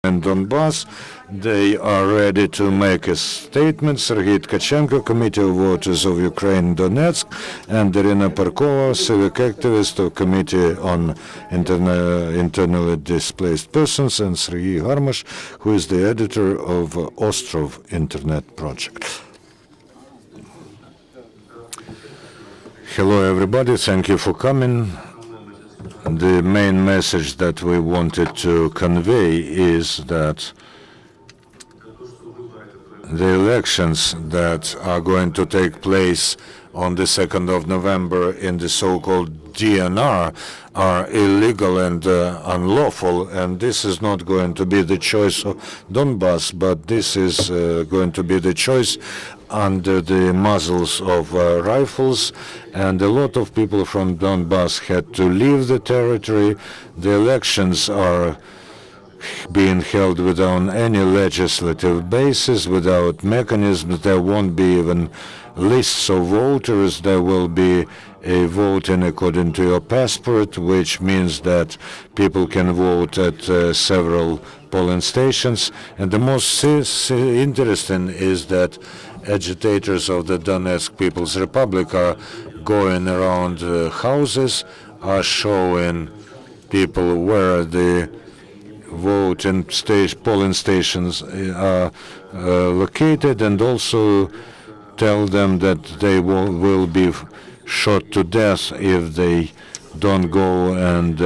and Donbas. They are ready to make a statement. Sergiy Tkachenko, Committee of Voters of Ukraine, Donetsk, and Iryna Perkova, civic activist of Committee on Internally Displaced Persons, and Sergiy, who is the editor of Ostrov Internet Project. Hello, everybody. Thank you for coming. The main message that we wanted to convey is that the elections that are going to take place on the 2nd of November in the so-called DNR are illegal and unlawful, and this is not going to be the choice of Donbas, but this is going to be the choice under the muzzles of rifles, and a lot of people from Donbas had to leave the territory. The elections are being held without any legislative basis, without mechanisms. There won't be even lists of voters. There will be a voting according to your passport, which means that people can vote at several polling stations. And the most interesting is that agitators of the Donetsk People's Republic are going around houses, are showing people where the polling stations are located, and also tell them that they will be shot to death if they don't go and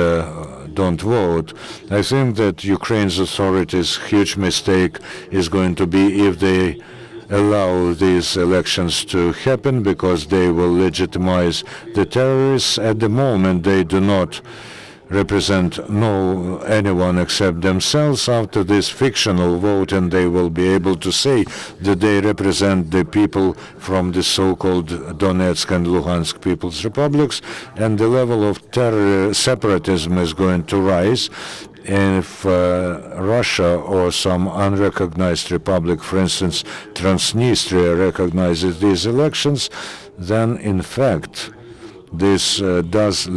don't vote. I think that Ukraine's authorities' huge mistake is going to be if they allow these elections to happen, because they will legitimize the terrorists. At the moment, they do not represent anyone except themselves. After this fictional vote, and they will be able to say that they represent the people from the so-called Donetsk and Luhansk People's Republics, and the level of separatism is going to rise. If Russia or some unrecognized republic, for instance Transnistria, recognizes these elections, then in fact this does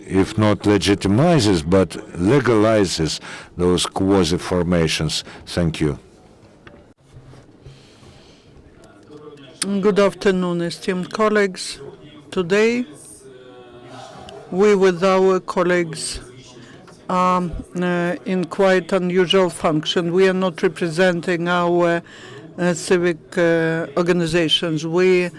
if not legitimizes, but legalizes those quasi-formations. Thank you. Good afternoon, esteemed colleagues. Today, we with our colleagues are in quite unusual function. We are not representing our civic organizations. We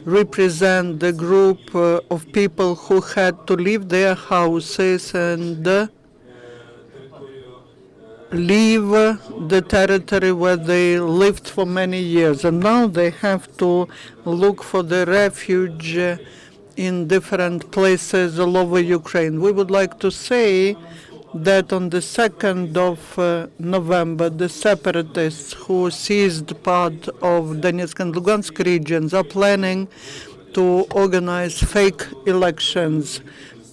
represent the group of people who had to leave their houses and leave the territory where they lived for many years. And now they have to look for the refuge in different places all over Ukraine. We would like to say that on the 2nd of November, the separatists who seized part of Donetsk and Lugansk regions are planning to organize fake elections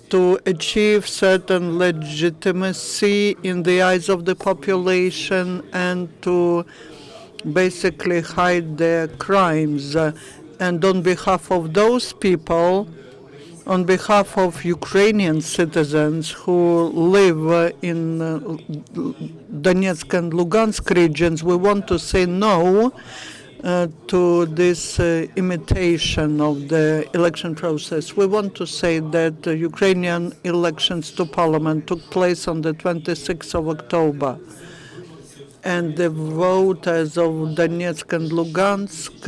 to achieve certain legitimacy in the eyes of the population and to basically hide their crimes. And on behalf of those people, on behalf of Ukrainian citizens who live in Donetsk and Lugansk regions, we want to say no to this imitation of the election process. We want to say that the Ukrainian elections to parliament took place on the 26th of October. And the voters of Donetsk and Lugansk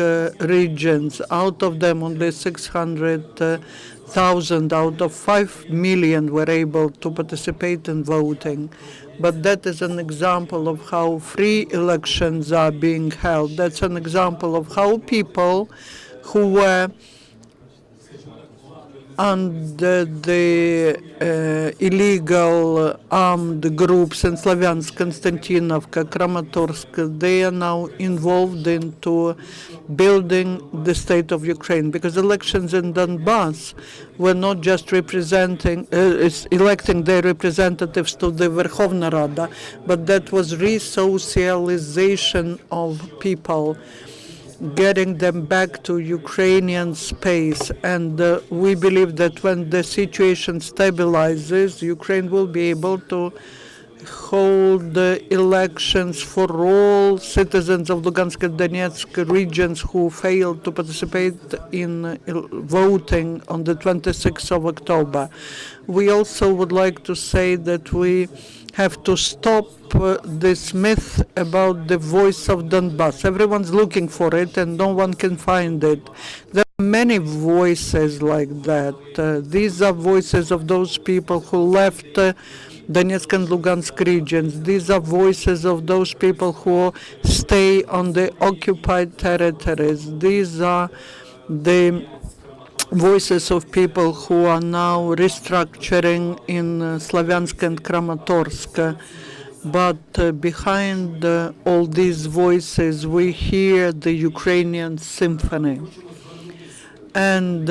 regions, out of them only 600,000 out of 5 million were able to participate in voting. But that is an example of how free elections are being held. That's an example of how people who were under the illegal armed groups in Slavyansk, Konstantinovka, Kramatorsk, they are now involved into building the state of Ukraine, because elections in Donbas were not just electing their representatives to the Verkhovna Rada, but that was re-socialization of people, getting them back to Ukrainian space. And we believe that when the situation stabilizes, Ukraine will be able to hold elections for all citizens of Lugansk and Donetsk regions who failed to participate in voting on the 26th of October. We also would like to say that we have to stop this myth about the voice of Donbas. Everyone's looking for it and no one can find it. There are many voices like that. These are voices of those people who left Donetsk and Lugansk regions. These are voices of those people who stay on the occupied territories. These are the voices of people who are now restructuring in Slavyansk and Kramatorsk. But behind all these voices, we hear the Ukrainian symphony. And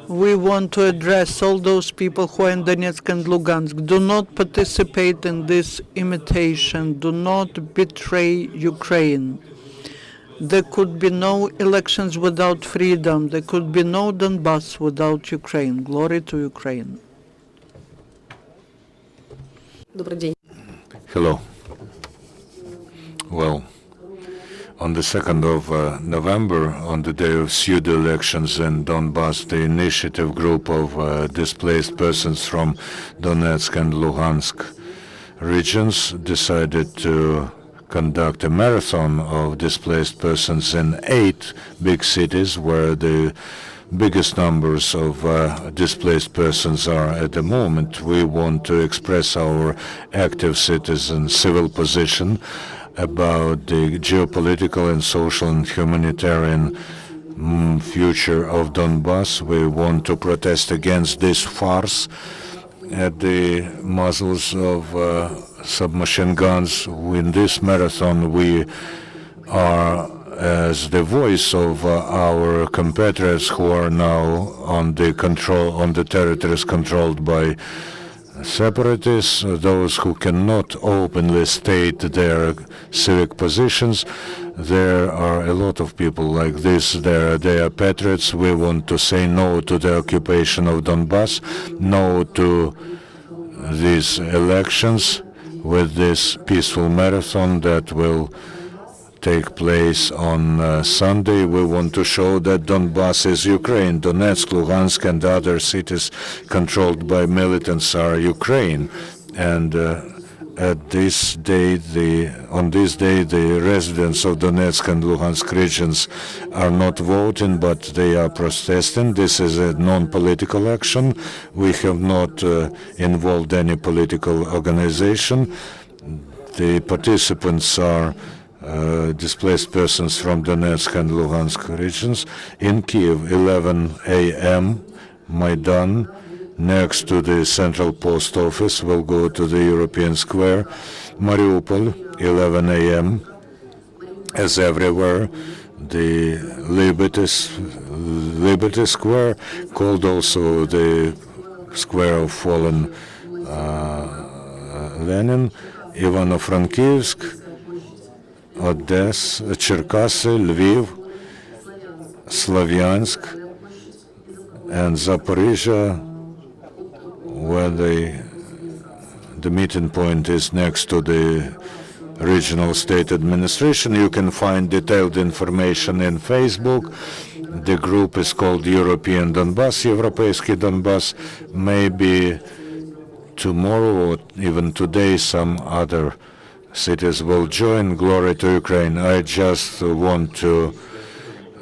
we want to address all those people who are in Donetsk and Lugansk. Do not participate in this imitation. Do not betray Ukraine. There could be no elections without freedom. There could be no Donbas without Ukraine. Glory to Ukraine. Hello. Well, on the 2nd of November, on the day of pseudo-elections in Donbas, the initiative group of displaced persons from Donetsk and Luhansk regions decided to conduct a marathon of displaced persons in 8 big cities where the biggest numbers of displaced persons are at the moment. We want to express our active citizen civil position about the geopolitical and social and humanitarian future of Donbas. We want to protest against this farce at the muzzles of submachine guns. In this marathon, we are as the voice of our compatriots who are now on the territories controlled by separatists, those who cannot openly state their civic positions. There are a lot of people like this. They are patriots. We want to say no to the occupation of Donbas, no to these elections with this peaceful marathon that will take place on Sunday. We want to show that Donbas is Ukraine. Donetsk, Luhansk, and other cities controlled by militants are Ukraine. And on this day, the residents of Donetsk and Luhansk regions are not voting, but they are protesting. This is a non-political action. We have not involved any political organization. The participants are displaced persons from Donetsk and Luhansk regions. In Kiev, 11 a.m., Maidan, next to the Central Post Office, will go to the European Square. Mariupol, 11 a.m., as everywhere, the Liberty Square, called also the Square of Fallen Lenin, Ivano-Frankivsk, Odessa, Cherkasy, Lviv, Slavyansk, and Zaporizhia, where the meeting point is next to the regional state administration. You can find detailed information in Facebook. The group is called European Donbas, Европейский Donbas. Maybe tomorrow or even today some other cities will join. Glory to Ukraine. I just want to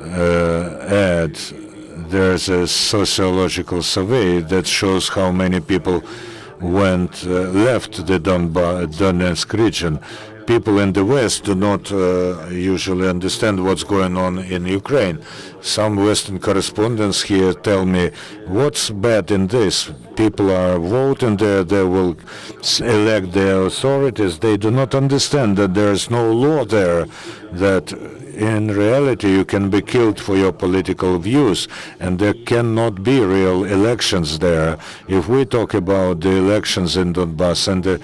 add, there's a sociological survey that shows how many people left the Donetsk region. People in the West do not usually understand what's going on in Ukraine. Some Western correspondents here tell me, what's bad in this? People are voting there, they will elect their authorities. They do not understand that there is no law there, that in reality you can be killed for your political views, and there cannot be real elections there. If we talk about the elections in Donbas and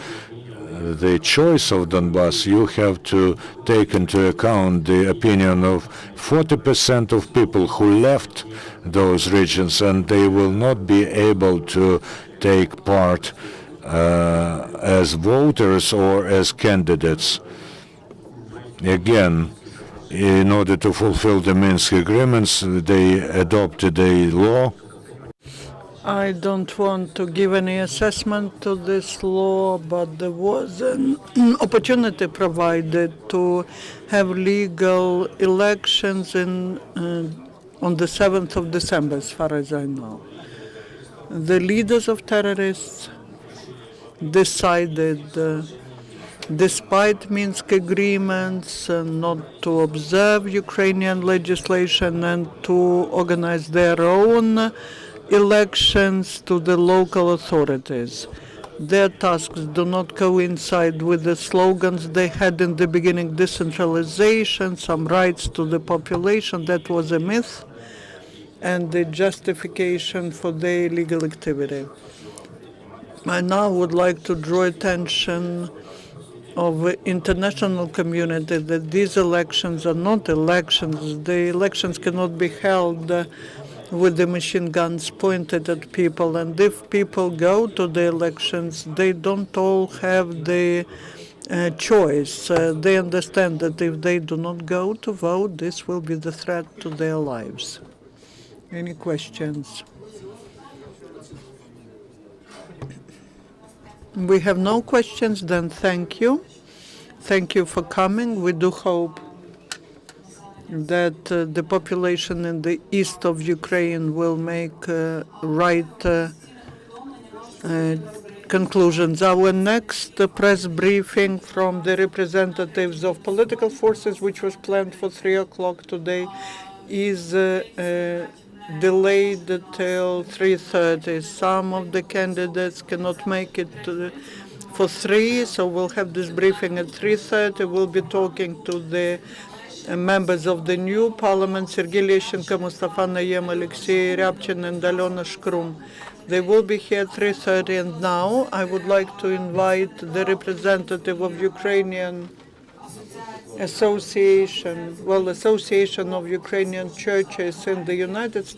the choice of Donbas, you have to take into account the opinion of 40% of people who left those regions, and they will not be able to take part as voters or as candidates. Again, in order to fulfill the Minsk agreements, they adopted a law. I don't want to give any assessment to this law, but there was an opportunity provided to have legal elections on the 7th of December, as far as I know. The leaders of terrorists decided, despite Minsk agreements, not to observe Ukrainian legislation and to organize their own elections to the local authorities. Their tasks do not coincide with the slogans they had in the beginning: decentralization, some rights to the population. That was a myth and the justification for their illegal activity. I now would like to draw attention of the international community that these elections are not elections. The elections cannot be held with the machine guns pointed at people, and if people go to the elections, they don't all have the choice. They understand that if they do not go to vote, this will be the threat to their lives. Any questions? We have no questions, then thank you. Thank you for coming. We do hope that the population in the east of Ukraine will make right conclusions. Our next press briefing from the representatives of political forces, which was planned for 3 o'clock today, is delayed till 3:30. Some of the candidates cannot make it for 3, so we'll have this briefing at 3:30. We'll be talking to the members of the new parliament: Sergiy Leshchenko, Mustafa Nayyem, Alexei Ryabchin, and Alona Shkrum. They will be here at 3:30, and now I would like to invite the representative of Ukrainian Association of Ukrainian Churches in the United States